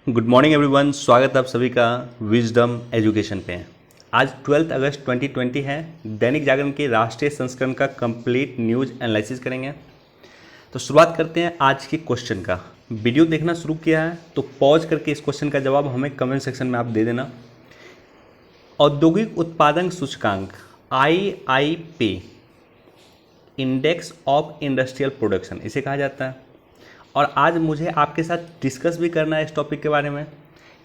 Good morning everyone, स्वागत है आप सभी का विजडम एजुकेशन पे। आज 12 अगस्त 2020 है। दैनिक जागरण के राष्ट्रीय संस्करण का कंप्लीट न्यूज़ एनालिसिस करेंगे। तो शुरुआत करते हैं आज के क्वेश्चन का। वीडियो देखना शुरू किया है तो पॉज करके इस क्वेश्चन का जवाब हमें कमेंट सेक्शन में आप दे देना। औद्योगिक उत्पादन सूचकांक IIP, index of industrial production इसे कहा जाता है। और आज मुझे आपके साथ डिस्कस भी करना है इस टॉपिक के बारे में।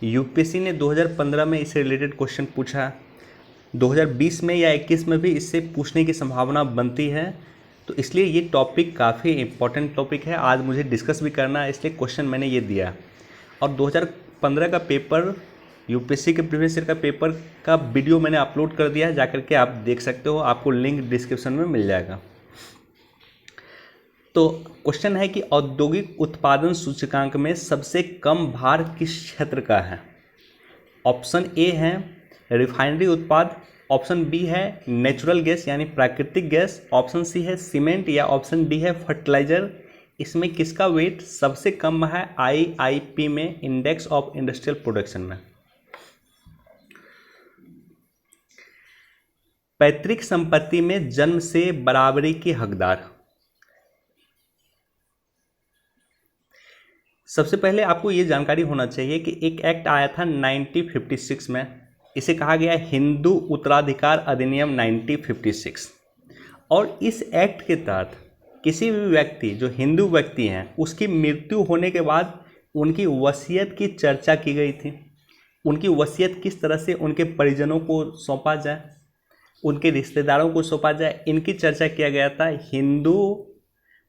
यूपीएससी ने 2015 में इससे रिलेटेड क्वेश्चन पूछा, 2020 में या 21 में भी इससे पूछने की संभावना बनती है। तो इसलिए ये टॉपिक काफ़ी इम्पोर्टेंट टॉपिक है, आज मुझे डिस्कस भी करना है, इसलिए क्वेश्चन मैंने ये दिया। और 2015 का पेपर, यूपीएससी के प्रीवियस ईयर का पेपर का वीडियो मैंने अपलोड कर दिया है, जाकर के आप देख सकते हो, आपको लिंक डिस्क्रिप्शन में मिल जाएगा। तो क्वेश्चन है कि औद्योगिक उत्पादन सूचकांक में सबसे कम भार किस क्षेत्र का है। ऑप्शन ए है रिफाइनरी उत्पाद, ऑप्शन बी है नेचुरल गैस यानी प्राकृतिक गैस, ऑप्शन सी है सीमेंट या ऑप्शन डी है फर्टिलाइजर। इसमें किसका वेट सबसे कम है IIP में, इंडेक्स ऑफ इंडस्ट्रियल प्रोडक्शन में। पैतृक संपत्ति में जन्म से बराबरी के हकदार। सबसे पहले आपको ये जानकारी होना चाहिए कि एक एक्ट आया था 1956 में, इसे कहा गया हिंदू उत्तराधिकार अधिनियम 1956। और इस एक्ट के तहत किसी भी व्यक्ति जो हिंदू व्यक्ति हैं उसकी मृत्यु होने के बाद उनकी वसीयत की चर्चा की गई थी। उनकी वसीयत किस तरह से उनके परिजनों को सौंपा जाए, उनके रिश्तेदारों को सौंपा जाए, इनकी चर्चा किया गया था हिंदू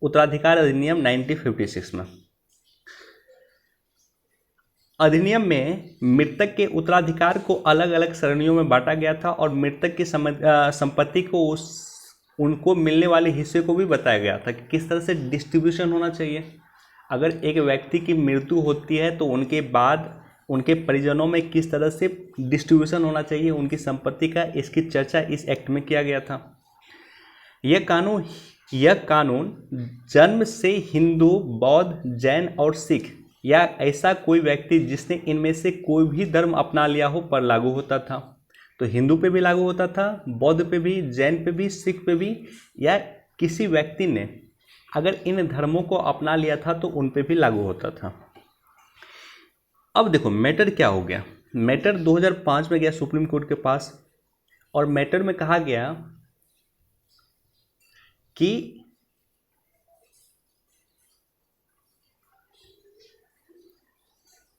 उत्तराधिकार अधिनियम 1956 में। अधिनियम में मृतक के उत्तराधिकार को अलग अलग श्रेणियों में बांटा गया था और मृतक की संपत्ति को उनको मिलने वाले हिस्से को भी बताया गया था कि किस तरह से डिस्ट्रीब्यूशन होना चाहिए। अगर एक व्यक्ति की मृत्यु होती है तो उनके बाद उनके परिजनों में किस तरह से डिस्ट्रीब्यूशन होना चाहिए उनकी संपत्ति का, इसकी चर्चा इस एक्ट में किया गया था। यह कानून जन्म से हिंदू, बौद्ध, जैन और सिख या ऐसा कोई व्यक्ति जिसने इनमें से कोई भी धर्म अपना लिया हो पर लागू होता था। तो हिंदू पे भी लागू होता था, बौद्ध पे भी, जैन पे भी, सिख पे भी, या किसी व्यक्ति ने अगर इन धर्मों को अपना लिया था तो उन पे भी लागू होता था। अब देखो मैटर क्या हो गया। मैटर 2005 में गया सुप्रीम कोर्ट के पास और मैटर में कहा गया कि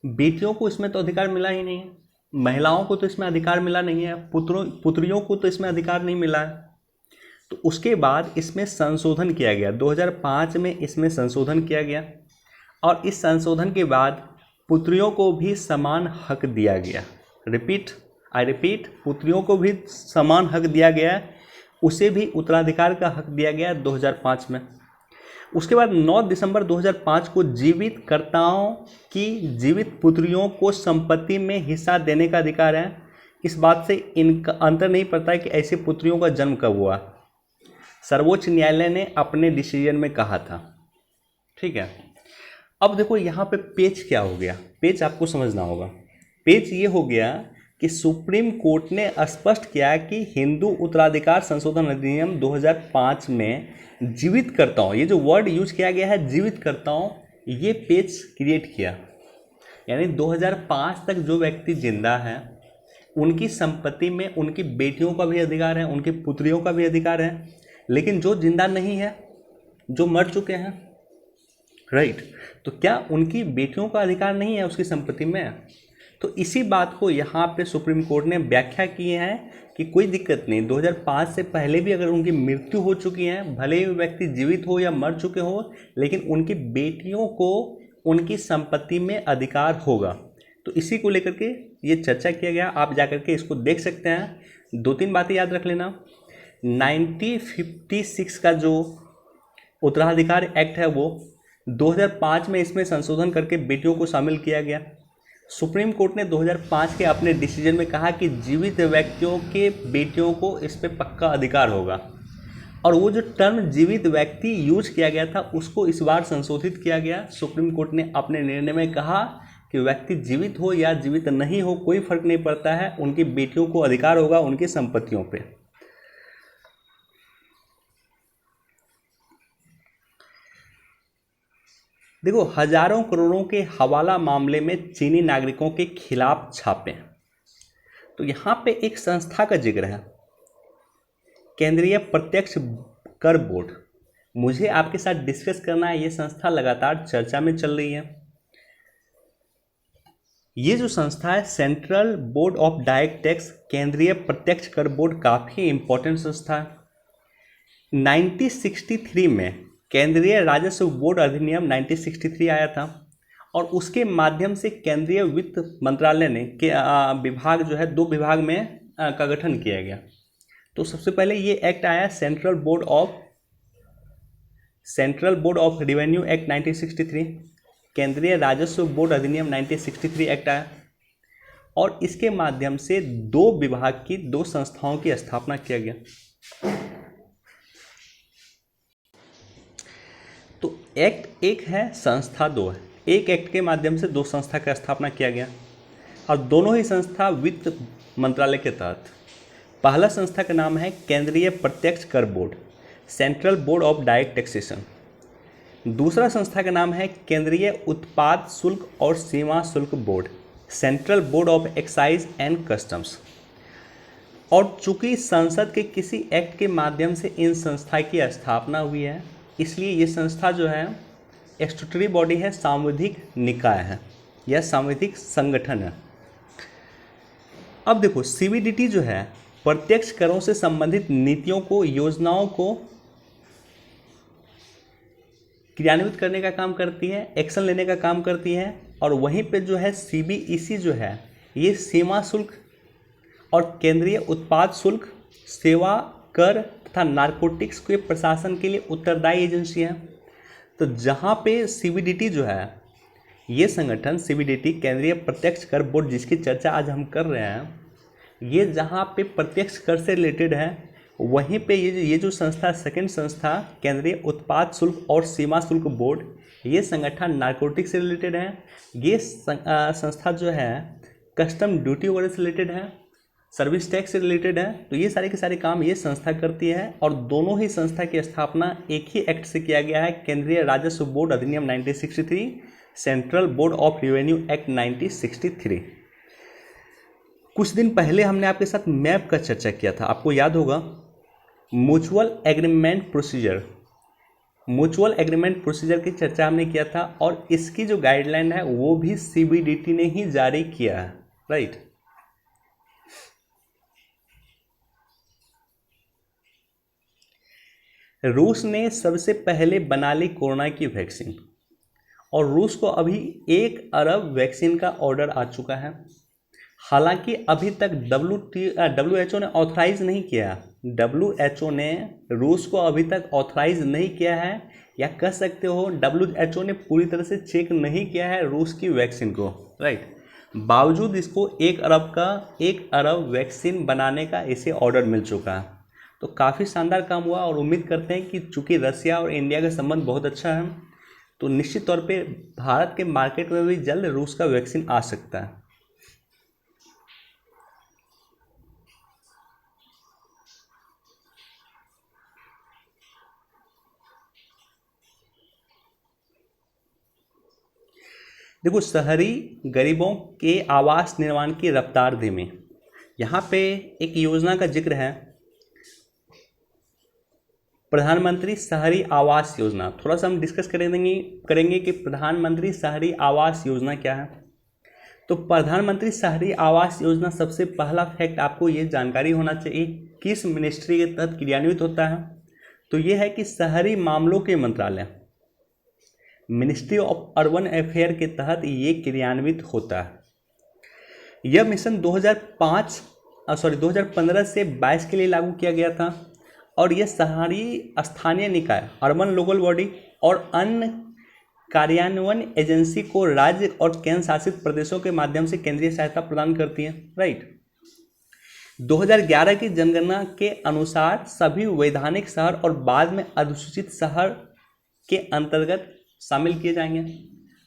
बेटियों को इसमें तो अधिकार मिला ही नहीं है, महिलाओं को तो इसमें अधिकार मिला नहीं है, पुत्रियों को तो इसमें अधिकार नहीं मिला है। तो उसके बाद इसमें संशोधन किया गया, 2005 में इसमें संशोधन किया गया और इस संशोधन के बाद पुत्रियों को भी समान हक दिया गया। आई रिपीट, पुत्रियों को भी समान हक दिया गया, उसे भी उत्तराधिकार का हक दिया गया 2005 में। उसके बाद 9 दिसंबर 2005 को जीवितकर्ताओं की जीवित पुत्रियों को संपत्ति में हिस्सा देने का अधिकार है। इस बात से इनका अंतर नहीं पड़ता है कि ऐसी पुत्रियों का जन्म कब हुआ, सर्वोच्च न्यायालय ने अपने डिसीजन में कहा था। ठीक है, अब देखो यहाँ पे पेच क्या हो गया, पेच आपको समझना होगा। पेच ये हो गया कि सुप्रीम कोर्ट ने स्पष्ट किया कि हिंदू उत्तराधिकार संशोधन अधिनियम 2005 में जीवितकर्ताओं, ये जो वर्ड यूज किया गया है जीवितकर्ताओं, ये पेच क्रिएट किया। यानी 2005 तक जो व्यक्ति जिंदा है उनकी संपत्ति में उनकी बेटियों का भी अधिकार है, उनकी पुत्रियों का भी अधिकार है, लेकिन जो जिंदा नहीं है, जो मर चुके हैं, राइट, तो क्या उनकी बेटियों का अधिकार नहीं है उसकी संपत्ति में? तो इसी बात को यहाँ पे सुप्रीम कोर्ट ने व्याख्या की है कि कोई दिक्कत नहीं, 2005 से पहले भी अगर उनकी मृत्यु हो चुकी है, भले ही व्यक्ति जीवित हो या मर चुके हो, लेकिन उनकी बेटियों को उनकी संपत्ति में अधिकार होगा। तो इसी को लेकर के ये चर्चा किया गया, आप जाकर के इसको देख सकते हैं। 2-3 बातें याद रख लेना। 1956 का जो उत्तराधिकार एक्ट है वो 2005 में इसमें संशोधन करके बेटियों को शामिल किया गया। सुप्रीम कोर्ट ने 2005 के अपने डिसीजन में कहा कि जीवित व्यक्तियों के बेटियों को इस पर पक्का अधिकार होगा और वो जो टर्म जीवित व्यक्ति यूज किया गया था उसको इस बार संशोधित किया गया। सुप्रीम कोर्ट ने अपने निर्णय में कहा कि व्यक्ति जीवित हो या जीवित नहीं हो कोई फर्क नहीं पड़ता है, उनकी बेटियों को अधिकार होगा उनकी संपत्तियों पे। देखो, हजारों करोड़ों के हवाला मामले में चीनी नागरिकों के खिलाफ छापे। तो यहाँ पे एक संस्था का जिक्र है, केंद्रीय प्रत्यक्ष कर बोर्ड। मुझे आपके साथ डिस्कस करना है, ये संस्था लगातार चर्चा में चल रही है। ये जो संस्था है central board of direct tax, केंद्रीय प्रत्यक्ष कर बोर्ड, काफ़ी इंपॉर्टेंट संस्था है। 1963 में केंद्रीय राजस्व बोर्ड अधिनियम 1963 आया था और उसके माध्यम से केंद्रीय वित्त मंत्रालय ने विभाग जो है 2 विभाग में का गठन किया गया। तो सबसे पहले ये एक्ट आया central board of revenue act 1963, केंद्रीय राजस्व बोर्ड अधिनियम 1963 एक्ट आया और इसके माध्यम से 2 विभाग की 2 संस्थाओं की स्थापना किया गया। तो एक्ट एक है, संस्था 2 है। एक एक्ट के माध्यम से 2 संस्था का स्थापना किया गया और दोनों ही संस्था वित्त मंत्रालय के तहत। पहला संस्था का नाम है केंद्रीय प्रत्यक्ष कर board, central board of direct taxation. दूसरा संस्था का नाम है केंद्रीय उत्पाद शुल्क और सीमा शुल्क board, central board of excise and customs. और चूंकि संसद के किसी एक्ट के माध्यम से इन संस्था की स्थापना हुई है, इसलिए ये संस्था जो है स्टैट्यूटरी बॉडी है, सांविधिक निकाय है या सांविधिक संगठन है। अब देखो, सीबीडीटी जो है प्रत्यक्ष करों से संबंधित नीतियों को, योजनाओं को क्रियान्वित करने का काम करती है, एक्शन लेने का काम करती है। और वहीं पे जो है सीबीईसी जो है ये सीमा शुल्क और केंद्रीय उत्पाद शुल्क, सेवा कर तथा नारकोटिक्स के प्रशासन के लिए उत्तरदायी एजेंसी है। तो जहाँ पे सीबीडीटी जो है, ये संगठन सीबीडीटी केंद्रीय प्रत्यक्ष कर बोर्ड जिसकी चर्चा आज हम कर रहे हैं, ये जहाँ पे प्रत्यक्ष कर से रिलेटेड है, वहीं पे ये जो संस्था, सेकंड संस्था केंद्रीय उत्पाद शुल्क और सीमा शुल्क बोर्ड, ये संगठन नारकोटिक्स से रिलेटेड है। ये संस्था जो है कस्टम ड्यूटी वगैरह से रिलेटेड है, सर्विस टैक्स से रिलेटेड है। तो ये सारे के सारे काम ये संस्था करती है और दोनों ही संस्था की स्थापना एक ही एक्ट से किया गया है, केंद्रीय राजस्व बोर्ड अधिनियम 1963, central board of revenue act 1963। कुछ दिन पहले हमने आपके साथ मैप का चर्चा किया था, आपको याद होगा। म्यूचुअल एग्रीमेंट प्रोसीजर की चर्चा हमने किया था और इसकी जो गाइडलाइन है वो भी सीबीडीटी ने ही जारी किया है, राइट। रूस ने सबसे पहले बना ली कोरोना की वैक्सीन और रूस को अभी 1 अरब वैक्सीन का ऑर्डर आ चुका है। हालांकि अभी तक WHO ने ऑथराइज नहीं किया, WHO ने रूस को अभी तक ऑथराइज नहीं किया है, या कह सकते हो WHO ने पूरी तरह से चेक नहीं किया है रूस की वैक्सीन को, राइट। बावजूद इसको 1 अरब वैक्सीन बनाने का इसे ऑर्डर मिल चुका है। तो काफ़ी शानदार काम हुआ और उम्मीद करते हैं कि चूँकि रसिया और इंडिया का संबंध बहुत अच्छा है, तो निश्चित तौर पे भारत के मार्केट में भी जल्द रूस का वैक्सीन आ सकता है। देखो, शहरी गरीबों के आवास निर्माण की रफ्तार धीमी। यहाँ पे एक योजना का जिक्र है, प्रधानमंत्री शहरी आवास योजना। थोड़ा सा हम डिस्कस करेंगे कि प्रधानमंत्री शहरी आवास योजना क्या है। तो प्रधानमंत्री शहरी आवास योजना, सबसे पहला फैक्ट आपको ये जानकारी होना चाहिए किस मिनिस्ट्री के तहत क्रियान्वित होता है। तो ये है कि शहरी मामलों के मंत्रालय, मिनिस्ट्री ऑफ अर्बन अफेयर के तहत ये क्रियान्वित होता है। यह मिशन 2015 से 22 के लिए लागू किया गया था और यह शहरी स्थानीय निकाय, अर्बन लोकल बॉडी और अन्य कार्यान्वयन एजेंसी को राज्य और केंद्र शासित प्रदेशों के माध्यम से केंद्रीय सहायता प्रदान करती है, राइट। 2011 की जनगणना के अनुसार सभी वैधानिक शहर और बाद में अधिसूचित शहर के अंतर्गत शामिल किए जाएंगे।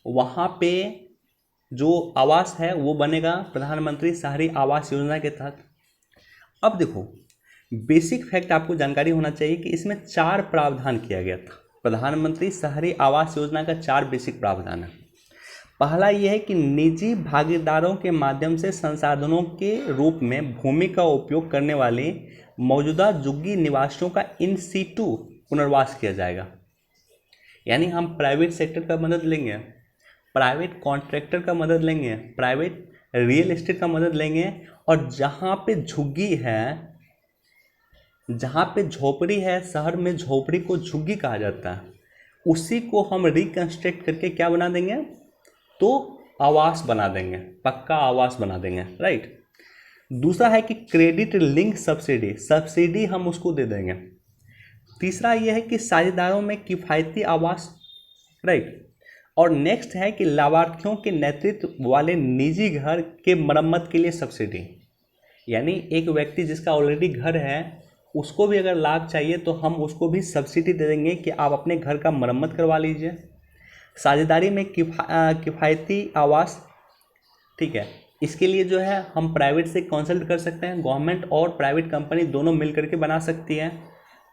वहाँ पे जो आवास है वो बनेगा प्रधानमंत्री शहरी आवास योजना के तहत। अब देखो, बेसिक फैक्ट आपको जानकारी होना चाहिए कि इसमें 4 प्रावधान किया गया था। प्रधानमंत्री शहरी आवास योजना का 4 बेसिक प्रावधान है। पहला यह है कि निजी भागीदारों के माध्यम से संसाधनों के रूप में भूमि का उपयोग करने वाले मौजूदा झुग्गी निवासियों का इन सीटू पुनर्वास किया जाएगा। यानी हम प्राइवेट सेक्टर का मदद लेंगे, प्राइवेट कॉन्ट्रैक्टर का मदद लेंगे, प्राइवेट रियल एस्टेट का मदद लेंगे, और जहाँ पे झुग्गी है, जहाँ पे झोपड़ी है, शहर में झोपड़ी को झुग्गी कहा जाता है, उसी को हम रिकंस्ट्रक्ट करके क्या बना देंगे, तो आवास बना देंगे, पक्का आवास बना देंगे, राइट। दूसरा है कि क्रेडिट लिंक सब्सिडी हम उसको दे देंगे। तीसरा यह है कि साझेदारों में किफ़ायती आवास, राइट। और नेक्स्ट है कि लाभार्थियों के नेतृत्व वाले निजी घर के मरम्मत के लिए सब्सिडी। यानी एक व्यक्ति जिसका ऑलरेडी घर है उसको भी अगर लाभ चाहिए तो हम उसको भी सब्सिडी दे देंगे कि आप अपने घर का मरम्मत करवा लीजिए। साझेदारी में किफ़ायती आवास, ठीक है, इसके लिए जो है हम प्राइवेट से कंसल्ट कर सकते हैं, गवर्नमेंट और प्राइवेट कंपनी दोनों मिल करके बना सकती है।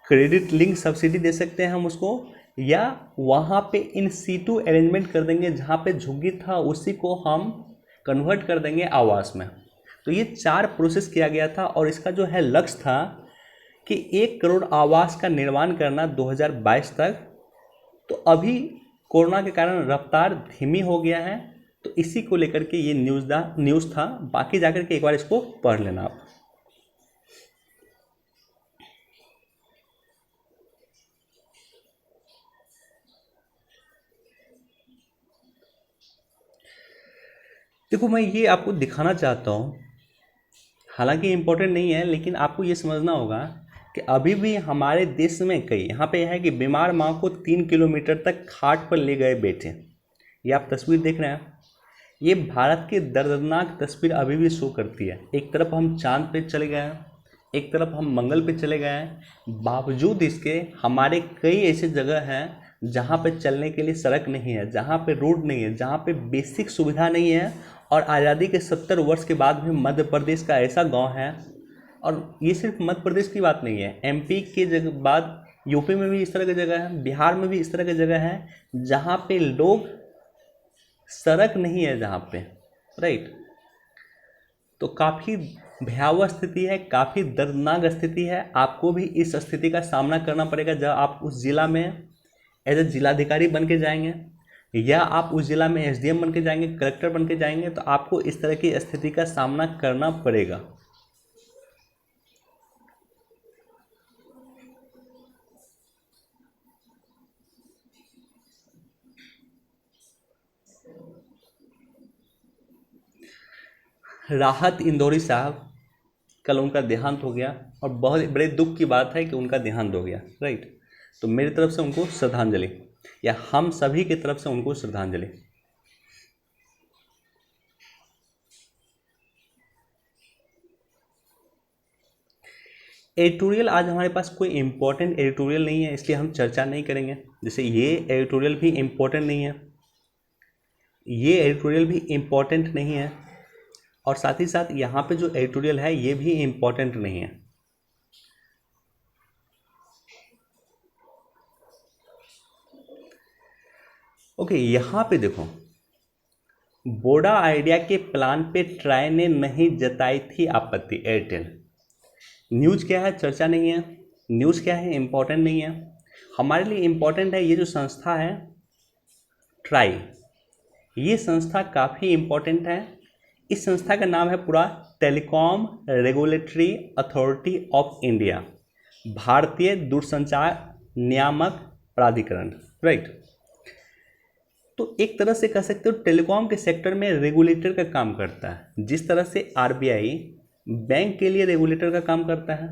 क्रेडिट लिंक सब्सिडी दे सकते हैं हम उसको, या वहाँ पे इन सीटू अरेंजमेंट कर देंगे, जहाँ पे झुग्गी था उसी को हम कन्वर्ट कर देंगे आवास में। तो ये 4 प्रोसेस किया गया था, और इसका जो है लक्ष्य था कि 1 करोड़ आवास का निर्माण करना 2022 तक। तो अभी कोरोना के कारण रफ्तार धीमी हो गया है, तो इसी को लेकर के ये न्यूज़ था। बाकी जाकर के एक बार इसको पढ़ लेना आप। देखो, मैं ये आपको दिखाना चाहता हूँ, हालांकि इम्पोर्टेंट नहीं है, लेकिन आपको ये समझना होगा कि अभी भी हमारे देश में कई यहाँ पे है कि बीमार माँ को 3 किलोमीटर तक खाट पर ले गए बेटे। ये आप तस्वीर देख रहे हैं, ये भारत की दर्दनाक तस्वीर अभी भी शो करती है। एक तरफ हम चांद पे चले गए हैं, एक तरफ हम मंगल पे चले गए हैं, बावजूद इसके हमारे कई ऐसे जगह हैं जहाँ पे चलने के लिए सड़क नहीं है, जहाँ पे रोड नहीं है, जहाँ पे बेसिक सुविधा नहीं है। और आज़ादी के 70 वर्ष के बाद भी मध्य प्रदेश का ऐसा गांव है, और ये सिर्फ मध्य प्रदेश की बात नहीं है, एमपी के जगह बाद यूपी में भी इस तरह की जगह है, बिहार में भी इस तरह की जगह है जहाँ पे लोग, सड़क नहीं है जहाँ पे, राइट। तो काफ़ी भयावह स्थिति है, काफ़ी दर्दनाक स्थिति है। आपको भी इस स्थिति का सामना करना पड़ेगा जब आप उस ज़िला में एज ए जिलाधिकारी बन के जाएंगे, या आप उस ज़िला में एसडीएम बन के जाएंगे, कलेक्टर बन के जाएंगे, तो आपको इस तरह की स्थिति का सामना करना पड़ेगा। राहत इंदौरी साहब, कल उनका देहांत हो गया, और बहुत बड़े दुख की बात है कि उनका देहांत हो गया, राइट। तो मेरी तरफ से उनको श्रद्धांजलि, या हम सभी की तरफ से उनको श्रद्धांजलि। एडिटोरियल आज हमारे पास कोई इम्पोर्टेंट एडिटोरियल नहीं है, इसलिए हम चर्चा नहीं करेंगे। जैसे ये एडिटोरियल भी इम्पोर्टेंट नहीं है, ये एडिटोरियल भी इम्पोर्टेंट नहीं है, और साथ ही साथ यहाँ पे जो एडिटोरियल है ये भी इम्पोर्टेंट नहीं है। ओके, यहाँ पे देखो, बोडा आइडिया के प्लान पे ट्राई ने नहीं जताई थी आपत्ति। एयरटेल न्यूज़ क्या है, चर्चा नहीं है। न्यूज़ क्या है, इम्पोर्टेंट नहीं है। हमारे लिए इम्पोर्टेंट है ये जो संस्था है ट्राई, ये संस्था काफ़ी इम्पोर्टेंट है। इस संस्था का नाम है पूरा telecom regulatory authority of India, भारतीय दूरसंचार नियामक प्राधिकरण, राइट। तो एक तरह से कह सकते हो टेलीकॉम के सेक्टर में रेगुलेटर का काम करता है। जिस तरह से आरबीआई बैंक के लिए रेगुलेटर का काम करता है,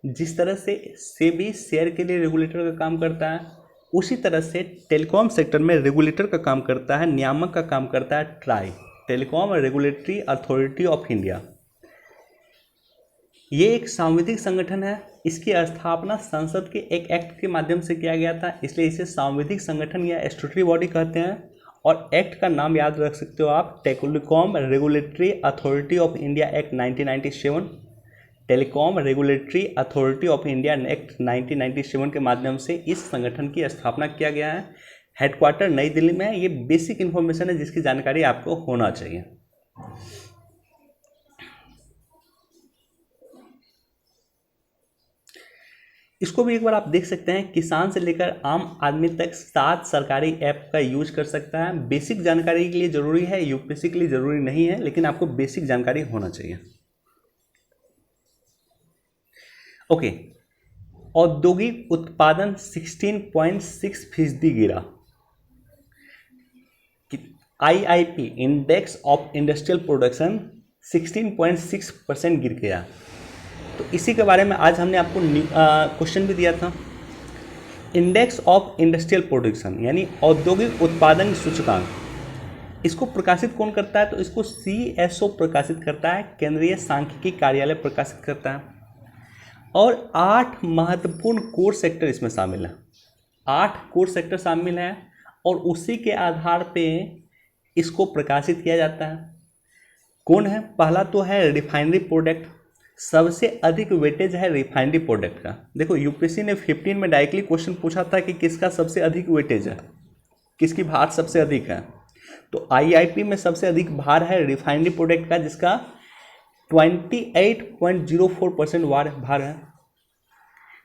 जिस तरह से सेबी शेयर के लिए रेगुलेटर का काम करता है, उसी तरह से टेलीकॉम सेक्टर में रेगुलेटर का काम करता है, नियामक का काम करता है try, telecom regulatory authority of India. ये एक सांविधिक संगठन है। इसकी स्थापना संसद के एक एक्ट के माध्यम से किया गया था, इसलिए इसे सांविधिक संगठन या स्टैट्यूटरी बॉडी कहते हैं। और एक्ट का नाम याद रख सकते हो आप, telecom regulatory authority of India act 1997। Telecom regulatory authority of India act 1997 के माध्यम से इस संगठन की स्थापना किया गया है। हेडक्वार्टर नई दिल्ली में है। ये बेसिक इन्फॉर्मेशन है जिसकी जानकारी आपको होना चाहिए। इसको भी एक बार आप देख सकते हैं, किसान से लेकर आम आदमी तक 7 सरकारी ऐप का यूज कर सकता है। बेसिक जानकारी के लिए जरूरी है, यूपीएससी के लिए जरूरी नहीं है, लेकिन आपको बेसिक जानकारी होना चाहिए। ओके, औद्योगिक उत्पादन 16.6% गिरा। IIP index of industrial production 16.6% गिर गया। तो इसी के बारे में आज हमने आपको क्वेश्चन भी दिया था। इंडेक्स ऑफ इंडस्ट्रियल प्रोडक्शन यानी औद्योगिक उत्पादन सूचकांक, इसको प्रकाशित कौन करता है? तो इसको सीएसओ प्रकाशित करता है, केंद्रीय सांख्यिकी कार्यालय प्रकाशित करता है। और 8 महत्वपूर्ण कोर सेक्टर इसमें शामिल है। 8 कोर सेक्टर शामिल है और उसी के आधार पे इसको प्रकाशित किया जाता है। कौन है? पहला तो है रिफाइनरी प्रोडक्ट, सबसे अधिक वेटेज है रिफाइनरी प्रोडक्ट का। देखो यूपीएससी ने 15 में डायरेक्टली क्वेश्चन पूछा था कि किसका सबसे अधिक वेटेज है, किसकी भार सबसे अधिक है। तो आईआईपी में सबसे अधिक भार है रिफाइनरी प्रोडक्ट का, जिसका 28.04% भार है।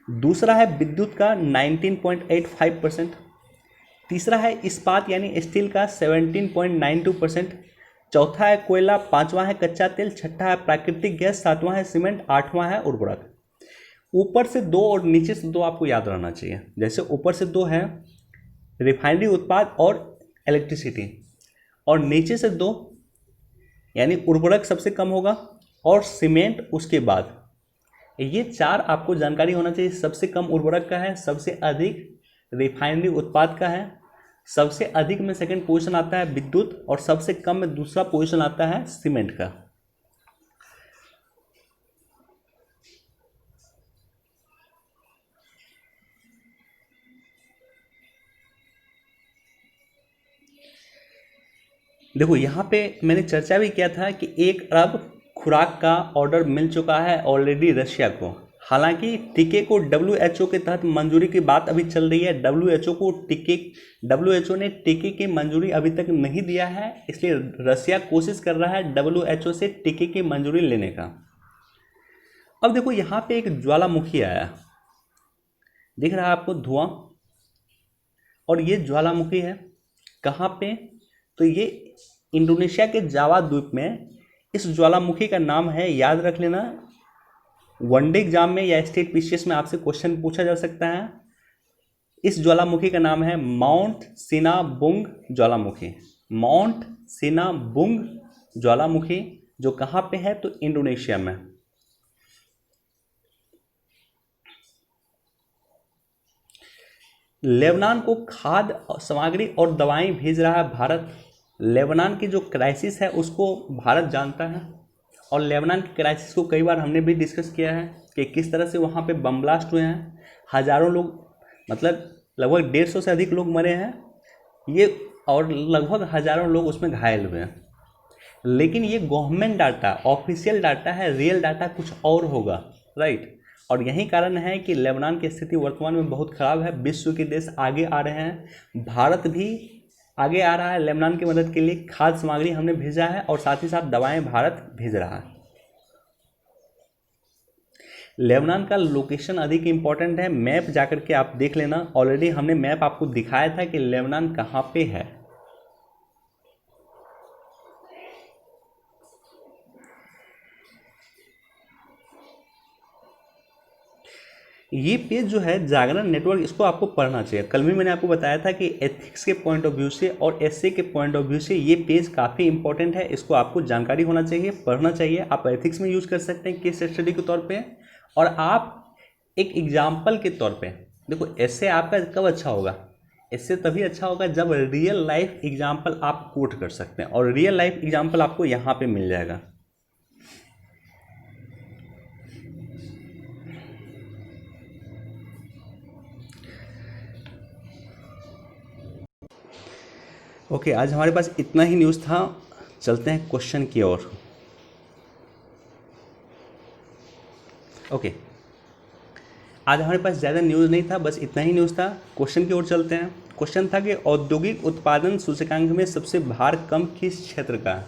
दूसरा है विद्युत का 19.85%। तीसरा है इस्पात यानी स्टील का 17.92%। चौथा है कोयला, पांचवा है कच्चा तेल, छठा है प्राकृतिक गैस, सातवां है सीमेंट, आठवां है उर्वरक। ऊपर से 2 और नीचे से 2 आपको याद रहना चाहिए। जैसे ऊपर से 2 है रिफाइनरी उत्पाद और इलेक्ट्रिसिटी, और नीचे से 2 यानी उर्वरक सबसे कम होगा और सीमेंट उसके बाद। ये 4 आपको जानकारी होना चाहिए। सबसे कम उर्वरक का है, सबसे अधिक रिफाइनरी उत्पाद का है, सबसे अधिक में सेकंड पोजीशन आता है विद्युत, और सबसे कम में दूसरा पोजीशन आता है सीमेंट का। देखो यहाँ पे मैंने चर्चा भी किया था कि 1 अरब खुराक का ऑर्डर मिल चुका है ऑलरेडी रशिया को। हालांकि टीके को डब्ल्यूएचओ के तहत मंजूरी की बात अभी चल रही है। डब्ल्यूएचओ ने टीके की मंजूरी अभी तक नहीं दिया है, इसलिए रशिया कोशिश कर रहा है डब्ल्यूएचओ से टीके की मंजूरी लेने का। अब देखो यहाँ पे एक ज्वालामुखी आया, दिख रहा है आपको धुआं, और ये ज्वालामुखी है कहाँ पे? तो ये इंडोनेशिया के जावा द्वीप में। इस ज्वालामुखी का नाम है, याद रख लेना, वनडे एग्जाम में या स्टेट पीसीएस में आपसे क्वेश्चन पूछा जा सकता है। इस ज्वालामुखी का नाम है माउंट सिनाबुंग ज्वालामुखी। माउंट सिनाबुंग ज्वालामुखी जो कहाँ पे है? तो इंडोनेशिया में। लेबनान को खाद्य सामग्री और दवाएं भेज रहा है भारत। लेबनान की जो क्राइसिस है उसको भारत जानता है, और लेबनान की क्राइसिस को कई बार हमने भी डिस्कस किया है कि किस तरह से वहाँ पे बम ब्लास्ट हुए हैं, हज़ारों लोग, मतलब लगभग 150 से अधिक लोग मरे हैं ये, और लगभग हज़ारों लोग उसमें घायल हुए हैं। लेकिन ये गवर्नमेंट डाटा, ऑफिशियल डाटा है, रियल डाटा कुछ और होगा, राइट। और यही कारण है कि लेबनान की स्थिति वर्तमान में बहुत ख़राब है। विश्व के देश आगे आ रहे हैं, भारत भी आगे आ रहा है लेबनान की मदद के लिए। खाद्य सामग्री हमने भेजा है और साथ ही साथ दवाएं भारत भेज रहा है। लेबनान का लोकेशन अधिक इम्पॉर्टेंट है, मैप जाकर के आप देख लेना। ऑलरेडी हमने मैप आपको दिखाया था कि लेबनान कहाँ पे है। ये पेज जो है जागरण नेटवर्क, इसको आपको पढ़ना चाहिए। कल भी मैंने आपको बताया था कि एथिक्स के पॉइंट ऑफ व्यू से और एसए के पॉइंट ऑफ व्यू से ये पेज काफ़ी इंपॉर्टेंट है। इसको आपको जानकारी होना चाहिए, पढ़ना चाहिए। आप एथिक्स में यूज कर सकते हैं केस स्टडी के तौर पे, और आप एक एग्जाम्पल के तौर पे देखो। एसए आपका कब अच्छा होगा? इससे तभी अच्छा होगा जब रियल लाइफ एग्जाम्पल आप कोट कर सकते हैं, और रियल लाइफ एग्जाम्पल आपको यहाँ पे मिल जाएगा। ओके, आज हमारे पास इतना ही न्यूज़ था, चलते हैं क्वेश्चन की ओर। ओके, आज हमारे पास ज़्यादा न्यूज़ नहीं था, बस इतना ही न्यूज़ था। क्वेश्चन की ओर चलते हैं। क्वेश्चन था कि औद्योगिक उत्पादन सूचकांक में सबसे भार कम किस क्षेत्र का है।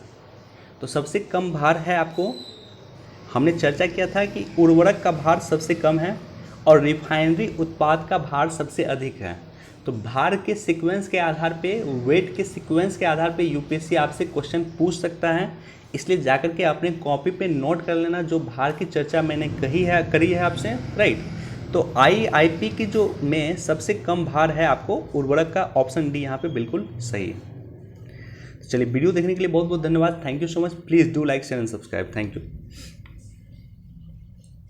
तो सबसे कम भार है, आपको हमने चर्चा किया था कि उर्वरक का भार सबसे कम है और रिफाइनरी उत्पाद का भार सबसे अधिक है। तो भार के सीक्वेंस के आधार पे, वेट के सीक्वेंस के आधार पे यूपीएससी आपसे क्वेश्चन पूछ सकता है, इसलिए जाकर के अपने कॉपी पे नोट कर लेना जो भार की चर्चा मैंने करी है आपसे, राइट। तो आईआईपी की जो में सबसे कम भार है आपको उर्वरक का, ऑप्शन डी यहाँ पे बिल्कुल सही है। चलिए, वीडियो देखने के लिए बहुत बहुत धन्यवाद। Thank you so much. Please do like share and subscribe. Thank you.